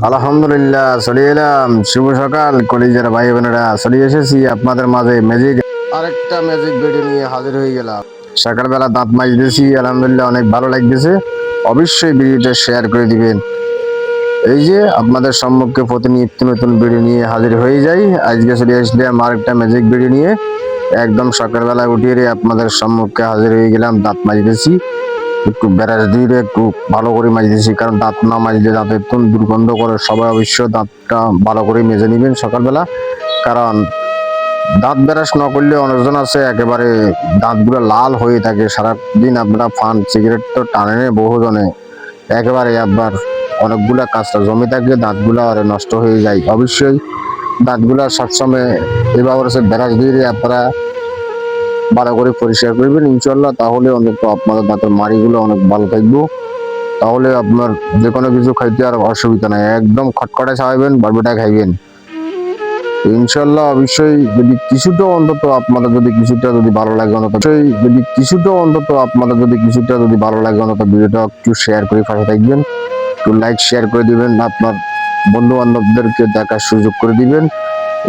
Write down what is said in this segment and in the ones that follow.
আলহামদুলিল্লাহ চলে এলাম। শুভ সকাল কলিজার ভাই বোনেরা, চলে এসেছি আপনাদের মাঝে আরেকটা ম্যাজিক ভিডিও নিয়ে হাজির হয়ে গেলাম। সকালবেলা দাঁত মাজতেছি, আলহামদুলিল্লাহ অনেক ভালো লাগতেছে। অবশ্যই ভিডিওটা শেয়ার করে দিবেন। এই যে আপনাদের সম্মুখে প্রতিনিয়ত নতুন ভিডিও নিয়ে হাজির হয়ে যাই। আজকে চলে আসলাম আরেকটা ম্যাজিক ভিডিও নিয়ে। একদম সকালবেলা উঠিয়ে আপনাদের সম্মুখে হাজির হয়ে গেলাম। দাঁত মাজতেছি, একটু ব্রাশ দিয়ে একটু ভালো করে মাজতেছি, কারণ দাঁত না মাজলে দাঁতের দুর্গন্ধ করে। সবাই অবশ্য দাঁতটা ভালো করে মেজে নেবেন সকালবেলা, কারণ দাঁত ব্রাশ না করলে অনেকজন আছে একেবারে দাঁতগুলো লাল হয়ে থাকে। সারাদিন আপনারা পান সিগারেট তো টানে বহুজনে, একেবারে আবার অনেকগুলা কাজটা জমে থাকে, দাঁতগুলা আর নষ্ট হয়ে যায়। অবশ্যই দাঁতগুলা সবসময় এভাবে ব্রাশ দিয়ে আপনারা ভালো করে পরিষ্কার করবেন ইনশাল্লাহ। তাহলে অন্তত আপনাদের দাঁতের মাড়িগুলো অনেক ভালো থাকবো। তাহলে আপনার যে কোনো কিছু খাইতে আর অসুবিধা নাই। একদম খটখটে খাওয়াবেন, বারবিটা খাইবেন ইনশাল্লাহ। অবশ্যই যদি কিছুটা অন্তত আপনাদের যদি ভালো লাগে, অন্তত ভিডিওটা একটু শেয়ার করে পাশে থাকবেন, একটু লাইক শেয়ার করে দিবেন, আপনার বন্ধু বান্ধবদেরকে দেখার সুযোগ করে দিবেন,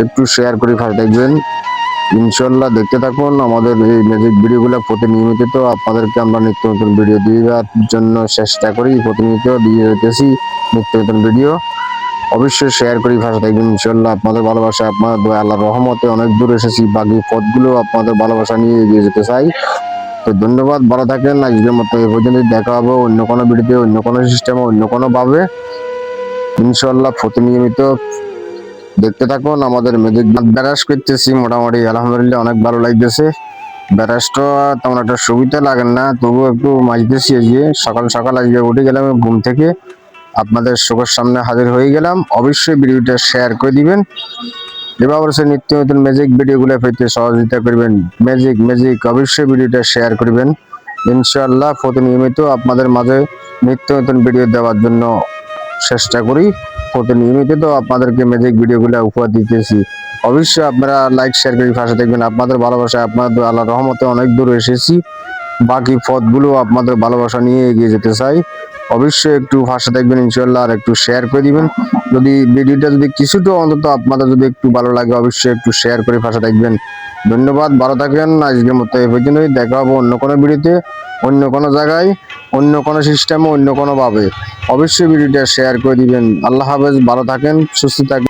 একটু শেয়ার করে পাশে থাকবেন ইনশাল্লাহ। দেখতে থাকুন আমাদের এই ম্যাজিক ভিডিওগুলো। প্রতিনিয়ত তো আপনাদেরকে আমরা নিত্য নতুন ভিডিও দেওয়ার জন্য চেষ্টা করি, প্রতিনিয়ত দিয়ে যেতেছি নিত্য নতুন ভিডিও। অবশ্যই শেয়ার করি, ভাষা থাকবেন ইনশাল্লাহ। আপনাদের ভালোবাসা, আপনাদের দোয়া, আল্লাহর রহমতে অনেক দূর এসেছি। বাকি পথগুলো আপনাদের ভালোবাসা নিয়ে এগিয়ে যেতে চাই। তো ধন্যবাদ, ভালো থাকেন। আজকের মতো এই পর্যন্ত। দেখা হবে অন্য কোনো ভিডিওতে, অন্য কোনো সিস্টেমে, অন্য কোনো ভাবে ইনশাল্লাহ। প্রতিনিয়ত দেখতে থাকুন আমাদের ম্যাজিক। ব্রাশ করতেছি মোটামুটি আলহামদুলিল্লাহ অনেক ভালো লাগতেছে। ব্রাশটা তেমন একটা সুবিধা লাগে না, তবু একটু মাজতেছি। আজকে সকাল সকাল আজকে উঠে গেলাম ঘুম থেকে, আপনাদের চোখের সামনে হাজির হয়ে গেলাম। অবশ্যই ভিডিওটা শেয়ার করে দিবেন। এবার নিত্য নতুন ম্যাজিক ভিডিওগুলো পেতে সহযোগিতা করবেন। ম্যাজিক অবশ্যই ভিডিওটা শেয়ার করবেন ইনশাআল্লাহ। প্রতিনিয়ত আপনাদের মাঝে নিত্য নতুন ভিডিও দেওয়ার জন্য চেষ্টা করি। প্রতিনিয়ত তো আপনাদেরকে ম্যাজিক ভিডিওগুলো উপহার দিতেছি। অবশ্যই আপনারা লাইক শেয়ার করে পাশে দেখবেন। আপনাদের ভালোবাসা, আপনাদের আল্লাহর রহমতে অনেক দূর এসেছি। বাকি পথগুলো আপনাদের ভালোবাসা নিয়ে এগিয়ে যেতে চাই। অবশ্যই একটু ভাষা দেখবেন ইনশাল্লাহ, আর একটু শেয়ার করে দিবেন। যদি ভিডিওটা কিছুটা অন্তত আপনাদের একটু ভালো লাগে, অবশ্যই একটু শেয়ার করে ভাষা দেখবেন। ধন্যবাদ, ভালো থাকেন। আজকের মতো এই পর্যন্তই। দেখা হবো অন্য কোনো ভিডিওতে, অন্য কোনো জায়গায়, অন্য কোনো সিস্টেমে, অন্য কোনো ভাবে। অবশ্যই ভিডিওটা শেয়ার করে দিবেন। আল্লাহ হাফেজ, ভালো থাকেন, সুস্থ থাকবেন।